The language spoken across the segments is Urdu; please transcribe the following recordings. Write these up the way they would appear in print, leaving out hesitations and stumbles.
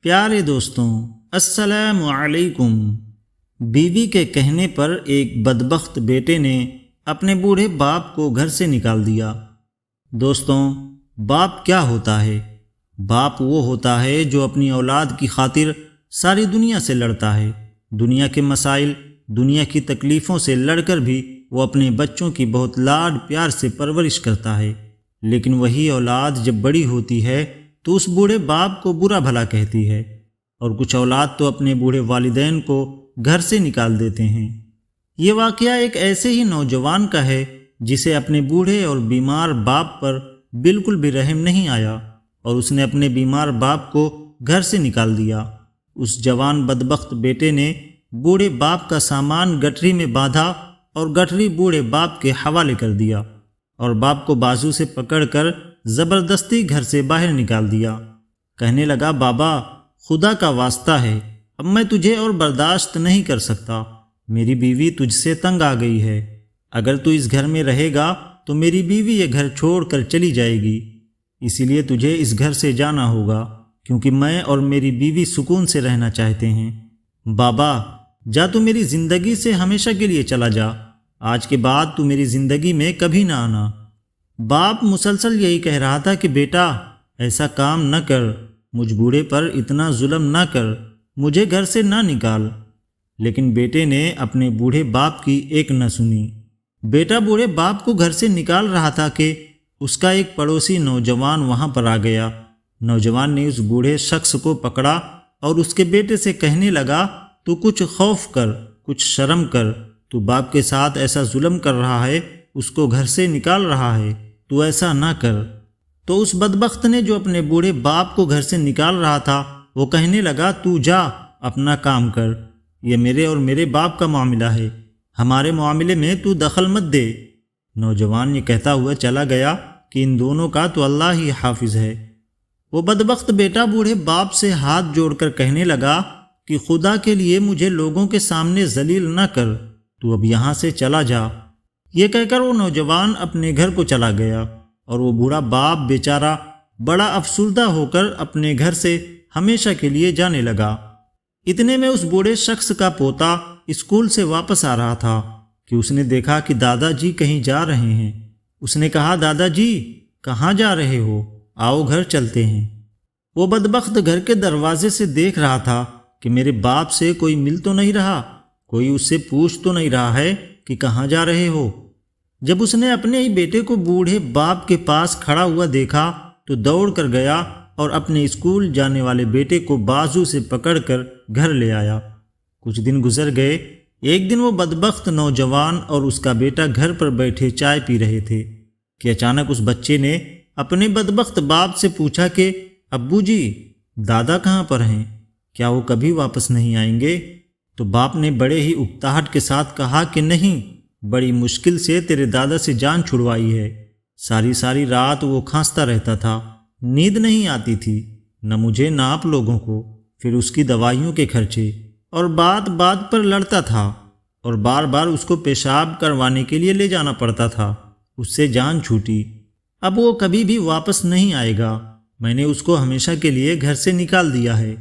پیارے دوستوں، السلام علیکم۔ بیوی کے کہنے پر ایک بدبخت بیٹے نے اپنے بوڑھے باپ کو گھر سے نکال دیا۔ دوستوں، باپ کیا ہوتا ہے؟ باپ وہ ہوتا ہے جو اپنی اولاد کی خاطر ساری دنیا سے لڑتا ہے۔ دنیا کے مسائل، دنیا کی تکلیفوں سے لڑ کر بھی وہ اپنے بچوں کی بہت لاڈ پیار سے پرورش کرتا ہے، لیکن وہی اولاد جب بڑی ہوتی ہے تو اس بوڑھے باپ کو برا بھلا کہتی ہے، اور کچھ اولاد تو اپنے بوڑھے والدین کو گھر سے نکال دیتے ہیں۔ یہ واقعہ ایک ایسے ہی نوجوان کا ہے جسے اپنے بوڑھے اور بیمار باپ پر بالکل بھی رحم نہیں آیا، اور اس نے اپنے بیمار باپ کو گھر سے نکال دیا۔ اس جوان بدبخت بیٹے نے بوڑھے باپ کا سامان گٹری میں باندھا اور گٹری بوڑھے باپ کے حوالے کر دیا، اور باپ کو بازو سے پکڑ کر زبردستی گھر سے باہر نکال دیا۔ کہنے لگا، بابا خدا کا واسطہ ہے، اب میں تجھے اور برداشت نہیں کر سکتا۔ میری بیوی تجھ سے تنگ آ گئی ہے، اگر تو اس گھر میں رہے گا تو میری بیوی یہ گھر چھوڑ کر چلی جائے گی، اسی لیے تجھے اس گھر سے جانا ہوگا، کیونکہ میں اور میری بیوی سکون سے رہنا چاہتے ہیں۔ بابا جا، تو میری زندگی سے ہمیشہ کے لیے چلا جا، آج کے بعد تو میری زندگی میں کبھی نہ آنا۔ باپ مسلسل یہی کہہ رہا تھا کہ بیٹا ایسا کام نہ کر، مجھ بوڑھے پر اتنا ظلم نہ کر، مجھے گھر سے نہ نکال، لیکن بیٹے نے اپنے بوڑھے باپ کی ایک نہ سنی۔ بیٹا بوڑھے باپ کو گھر سے نکال رہا تھا کہ اس کا ایک پڑوسی نوجوان وہاں پر آ گیا۔ نوجوان نے اس بوڑھے شخص کو پکڑا اور اس کے بیٹے سے کہنے لگا، تو کچھ خوف کر، کچھ شرم کر، تو باپ کے ساتھ ایسا ظلم کر رہا ہے، اس کو گھر سے نکال رہا ہے، تو ایسا نہ کر۔ تو اس بدبخت نے جو اپنے بوڑھے باپ کو گھر سے نکال رہا تھا، وہ کہنے لگا، تو جا اپنا کام کر، یہ میرے اور میرے باپ کا معاملہ ہے، ہمارے معاملے میں تو دخل مت دے۔ نوجوان یہ کہتا ہوا چلا گیا کہ ان دونوں کا تو اللہ ہی حافظ ہے۔ وہ بدبخت بیٹا بوڑھے باپ سے ہاتھ جوڑ کر کہنے لگا کہ خدا کے لیے مجھے لوگوں کے سامنے ذلیل نہ کر، تو اب یہاں سے چلا جا۔ یہ کہہ کر وہ نوجوان اپنے گھر کو چلا گیا، اور وہ بوڑھا باپ بیچارہ بڑا افسردہ ہو کر اپنے گھر سے ہمیشہ کے لیے جانے لگا۔ اتنے میں اس بوڑھے شخص کا پوتا اسکول سے واپس آ رہا تھا کہ اس نے دیکھا کہ دادا جی کہیں جا رہے ہیں۔ اس نے کہا، دادا جی کہاں جا رہے ہو؟ آؤ گھر چلتے ہیں۔ وہ بدبخت گھر کے دروازے سے دیکھ رہا تھا کہ میرے باپ سے کوئی مل تو نہیں رہا، کوئی اس سے پوچھ تو نہیں رہا ہے کہ کہاں جا رہے ہو۔ جب اس نے اپنے ہی بیٹے کو بوڑھے باپ کے پاس کھڑا ہوا دیکھا تو دوڑ کر گیا اور اپنے اسکول جانے والے بیٹے کو بازو سے پکڑ کر گھر لے آیا۔ کچھ دن گزر گئے۔ ایک دن وہ بدبخت نوجوان اور اس کا بیٹا گھر پر بیٹھے چائے پی رہے تھے کہ اچانک اس بچے نے اپنے بدبخت باپ سے پوچھا کہ ابو جی، دادا کہاں پر ہیں؟ کیا وہ کبھی واپس نہیں آئیں گے؟ تو باپ نے بڑے ہی اکتاہٹ کے ساتھ کہا کہ نہیں، بڑی مشکل سے تیرے دادا سے جان چھڑوائی ہے۔ ساری رات وہ کھانستا رہتا تھا، نیند نہیں آتی تھی، نہ مجھے نہ آپ لوگوں کو، پھر اس کی دوائیوں کے خرچے، اور بات بات پر لڑتا تھا، اور بار بار اس کو پیشاب کروانے کے لیے لے جانا پڑتا تھا۔ اس سے جان چھوٹی، اب وہ کبھی بھی واپس نہیں آئے گا، میں نے اس کو ہمیشہ کے لیے گھر سے نکال دیا ہے۔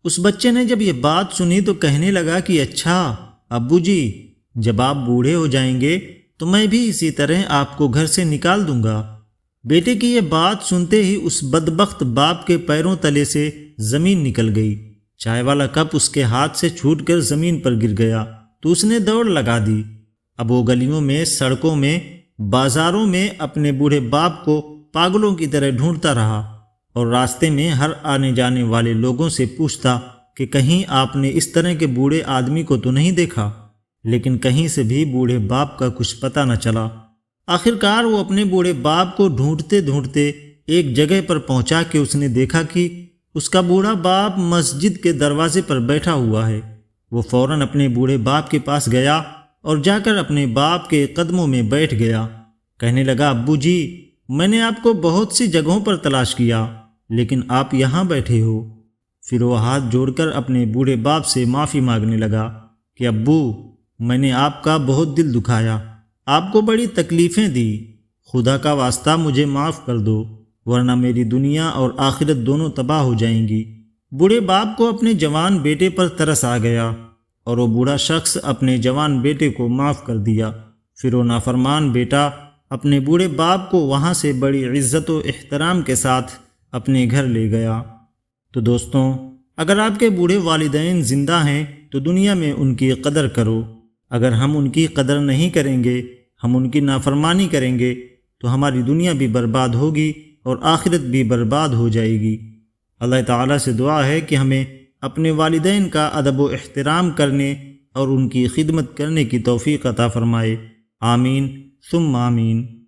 اس بچے نے جب یہ بات سنی تو کہنے لگا کہ اچھا ابو جی، جب آپ بوڑھے ہو جائیں گے تو میں بھی اسی طرح آپ کو گھر سے نکال دوں گا۔ بیٹے کی یہ بات سنتے ہی اس بدبخت باپ کے پیروں تلے سے زمین نکل گئی۔ چائے والا کپ اس کے ہاتھ سے چھوٹ کر زمین پر گر گیا تو اس نے دوڑ لگا دی۔ اب وہ گلیوں میں، سڑکوں میں، بازاروں میں اپنے بوڑھے باپ کو پاگلوں کی طرح ڈھونڈتا رہا، اور راستے میں ہر آنے جانے والے لوگوں سے پوچھتا کہ کہیں آپ نے اس طرح کے بوڑھے آدمی کو تو نہیں دیکھا، لیکن کہیں سے بھی بوڑھے باپ کا کچھ پتہ نہ چلا۔ آخرکار وہ اپنے بوڑھے باپ کو ڈھونڈتے ڈھونڈتے ایک جگہ پر پہنچا کہ اس نے دیکھا کہ اس کا بوڑھا باپ مسجد کے دروازے پر بیٹھا ہوا ہے۔ وہ فوراً اپنے بوڑھے باپ کے پاس گیا اور جا کر اپنے باپ کے قدموں میں بیٹھ گیا۔ کہنے لگا، ابو جی، میں نے آپ کو بہت سی جگہوں پر تلاش کیا، لیکن آپ یہاں بیٹھے ہو۔ پھر وہ ہاتھ جوڑ کر اپنے بوڑھے باپ سے معافی مانگنے لگا کہ ابو، میں نے آپ کا بہت دل دکھایا، آپ کو بڑی تکلیفیں دی، خدا کا واسطہ مجھے معاف کر دو، ورنہ میری دنیا اور آخرت دونوں تباہ ہو جائیں گی۔ بوڑھے باپ کو اپنے جوان بیٹے پر ترس آ گیا اور وہ بوڑھا شخص اپنے جوان بیٹے کو معاف کر دیا۔ پھر وہ نافرمان بیٹا اپنے بوڑھے باپ کو وہاں سے بڑی عزت و احترام کے ساتھ اپنے گھر لے گیا۔ تو دوستوں، اگر آپ کے بوڑھے والدین زندہ ہیں تو دنیا میں ان کی قدر کرو۔ اگر ہم ان کی قدر نہیں کریں گے، ہم ان کی نافرمانی کریں گے تو ہماری دنیا بھی برباد ہوگی اور آخرت بھی برباد ہو جائے گی۔ اللہ تعالیٰ سے دعا ہے کہ ہمیں اپنے والدین کا ادب و احترام کرنے اور ان کی خدمت کرنے کی توفیق عطا فرمائے۔ آمین ثم آمین۔